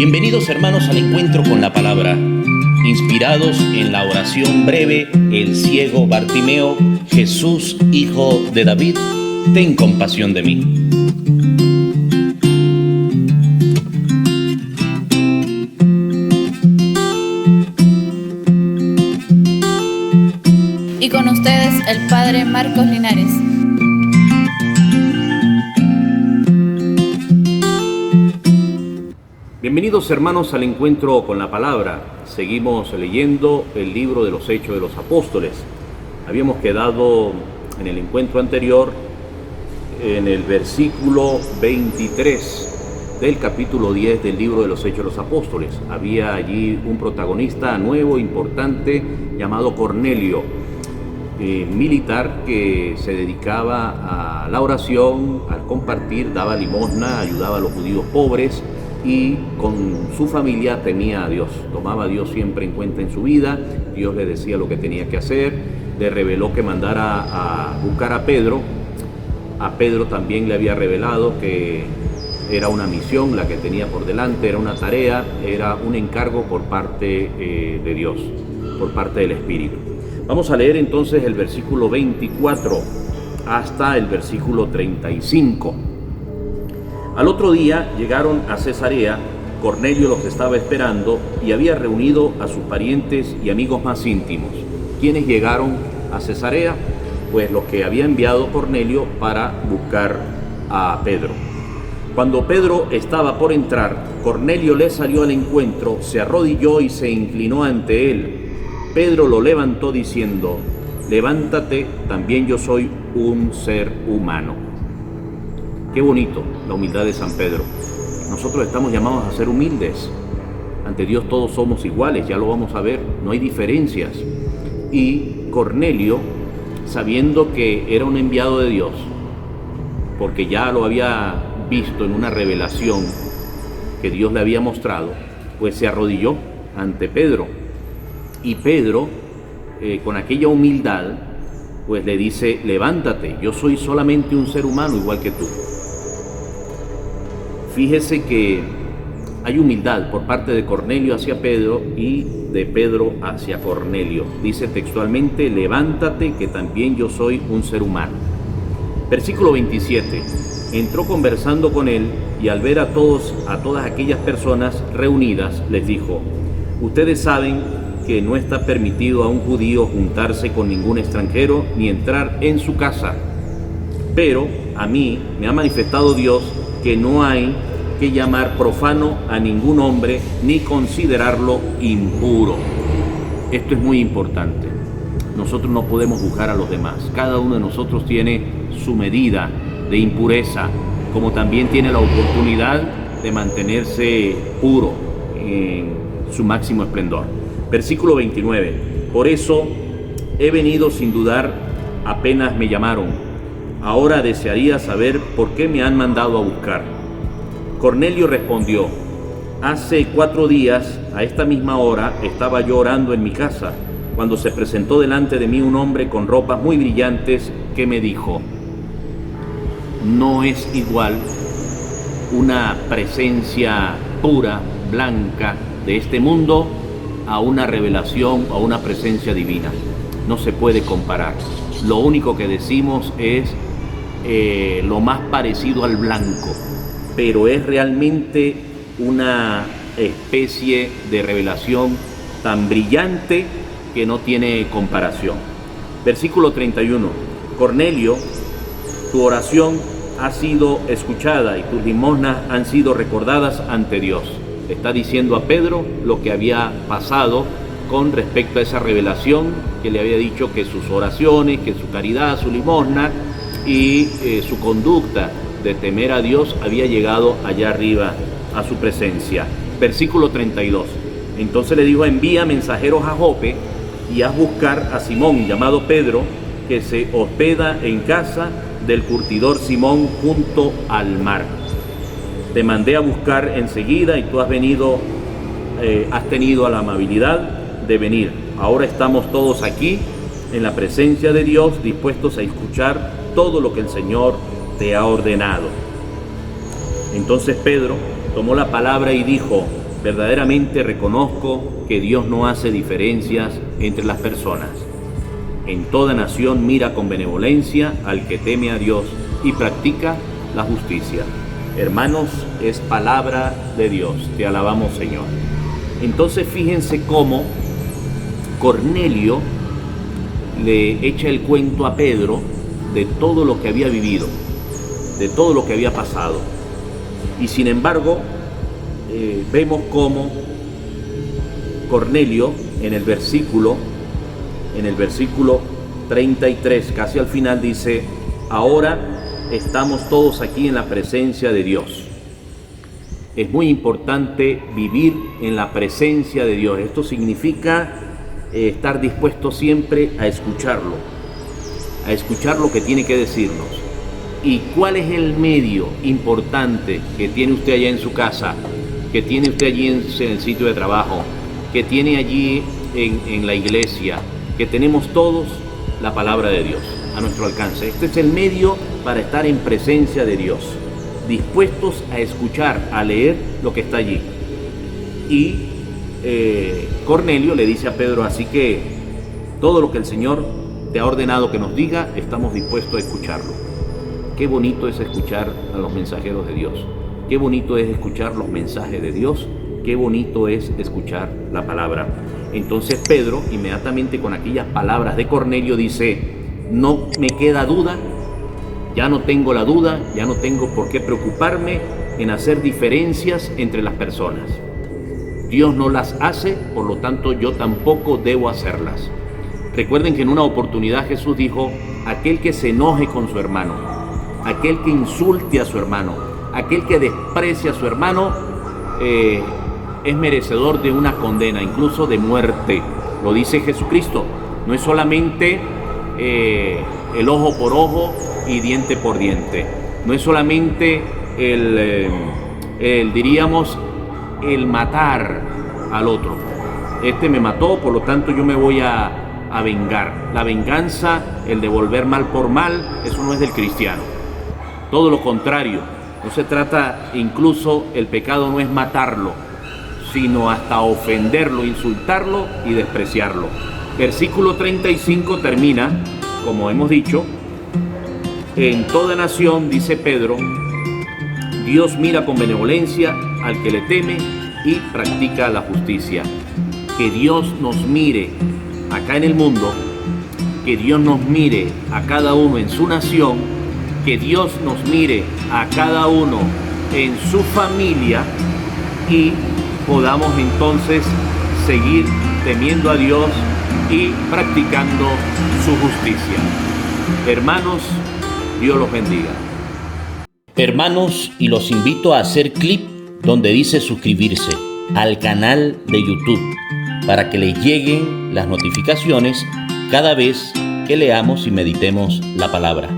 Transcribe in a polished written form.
Bienvenidos hermanos al encuentro con la palabra. Inspirados en la oración breve, el ciego Bartimeo: Jesús, hijo de David, ten compasión de mí. Y con ustedes el Padre Marcos Linares. Bienvenidos hermanos al encuentro con la palabra. Seguimos leyendo el libro de los Hechos de los Apóstoles. Habíamos quedado en el encuentro anterior en el versículo 23 del capítulo 10 del libro de los Hechos de los Apóstoles. Había allí un protagonista nuevo, importante, llamado Cornelio, militar que se dedicaba a la oración, al compartir, daba limosna, ayudaba a los judíos pobres y con su familia temía a Dios, tomaba a Dios siempre en cuenta en su vida. Dios le decía lo que tenía que hacer, le reveló que mandara a buscar a Pedro. A Pedro también le había revelado que era una misión la que tenía por delante, era una tarea, era un encargo por parte de Dios, por parte del Espíritu. Vamos a leer entonces el versículo 24 hasta el versículo 35. Al otro día llegaron a Cesarea. Cornelio los estaba esperando y había reunido a sus parientes y amigos más íntimos. ¿Quiénes llegaron a Cesarea? Pues los que había enviado Cornelio para buscar a Pedro. Cuando Pedro estaba por entrar, Cornelio le salió al encuentro, se arrodilló y se inclinó ante él. Pedro lo levantó diciendo: levántate, también yo soy un ser humano. Qué bonito la humildad de San Pedro. Nosotros estamos llamados a ser humildes. Ante Dios todos somos iguales, ya lo vamos a ver, no hay diferencias. Y Cornelio, sabiendo que era un enviado de Dios, porque ya lo había visto en una revelación que Dios le había mostrado, pues se arrodilló ante Pedro. Y Pedro, con aquella humildad, pues le dice: levántate, yo soy solamente un ser humano igual que tú. Fíjese que hay humildad por parte de Cornelio hacia Pedro y de Pedro hacia Cornelio. Dice textualmente: levántate, que también yo soy un ser humano. Versículo 27. Entró conversando con él y al ver a todas aquellas personas reunidas, les dijo: ustedes saben que no está permitido a un judío juntarse con ningún extranjero ni entrar en su casa. Pero a mí me ha manifestado Dios que no hay que llamar profano a ningún hombre ni considerarlo impuro. Esto es muy importante. Nosotros no podemos juzgar a los demás. Cada uno de nosotros tiene su medida de impureza, como también tiene la oportunidad de mantenerse puro en su máximo esplendor. Versículo 29. Por eso he venido sin dudar apenas me llamaron. Ahora desearía saber por qué me han mandado a buscar. Cornelio respondió: hace 4 días, a esta misma hora, estaba yo orando en mi casa, cuando se presentó delante de mí un hombre con ropas muy brillantes que me dijo: no es igual una presencia pura, blanca de este mundo a una revelación, a una presencia divina. No se puede comparar. Lo único que decimos es lo más parecido al blanco, pero es realmente una especie de revelación tan brillante que no tiene comparación. Versículo 31. Cornelio, tu oración ha sido escuchada y tus limosnas han sido recordadas ante Dios. Está diciendo a Pedro lo que había pasado con respecto a esa revelación, que le había dicho que sus oraciones, que su caridad, su limosna y su conducta de temer a Dios había llegado allá arriba a su presencia. Versículo 32. Entonces le dijo: envía mensajeros a Jope y haz buscar a Simón, llamado Pedro, que se hospeda en casa del curtidor Simón junto al mar. Te mandé a buscar enseguida y tú has tenido la amabilidad de venir. Ahora estamos todos aquí en la presencia de Dios, dispuestos a escuchar todo lo que el Señor te ha ordenado. Entonces Pedro tomó la palabra y dijo: Verdaderamente reconozco que Dios no hace diferencias entre las personas. En toda nación mira con benevolencia al que teme a Dios y practica la justicia. Hermanos, es palabra de Dios. Te alabamos, Señor. Entonces fíjense cómo Cornelio le echa el cuento a Pedro de todo lo que había vivido, de todo lo que había pasado. Y sin embargo, vemos cómo Cornelio en el versículo 33, casi al final, dice: ahora estamos todos aquí en la presencia de Dios. Es muy importante vivir en la presencia de Dios. Esto significa estar dispuesto siempre a escuchar lo que tiene que decirnos. ¿Y cuál es el medio importante que tiene usted allá en su casa, que tiene usted allí en el sitio de trabajo, que tiene allí en la iglesia, que tenemos todos? La palabra de Dios a nuestro alcance. Este es el medio para estar en presencia de Dios, dispuestos a escuchar, a leer lo que está allí. Y Cornelio le dice a Pedro: así que todo lo que el Señor te ha ordenado que nos diga, estamos dispuestos a escucharlo. Qué bonito es escuchar a los mensajeros de Dios. Qué bonito es escuchar los mensajes de Dios. Qué bonito es escuchar la palabra. Entonces Pedro, inmediatamente con aquellas palabras de Cornelio, dice: no me queda duda, ya no tengo la duda, ya no tengo por qué preocuparme en hacer diferencias entre las personas. Dios no las hace, por lo tanto yo tampoco debo hacerlas. Recuerden que en una oportunidad Jesús dijo: aquel que se enoje con su hermano, aquel que insulte a su hermano, aquel que desprecia a su hermano, es merecedor de una condena, incluso de muerte. Lo dice Jesucristo. No es solamente el ojo por ojo y diente por diente. No es solamente el matar al otro. Este me mató, por lo tanto yo me voy a vengar. La venganza, el devolver mal por mal, eso no es del cristiano. Todo lo contrario. No se trata, incluso el pecado no es matarlo, sino hasta ofenderlo, insultarlo y despreciarlo. Versículo 35 termina, como hemos dicho: en toda nación, dice Pedro, Dios mira con benevolencia al que le teme y practica la justicia. Que Dios nos mire acá en el mundo, que Dios nos mire a cada uno en su nación, que Dios nos mire a cada uno en su familia, y podamos entonces seguir temiendo a Dios y practicando su justicia. Hermanos, Dios los bendiga. Hermanos, y los invito a hacer clic donde dice suscribirse al canal de YouTube para que les lleguen las notificaciones cada vez que leamos y meditemos la palabra.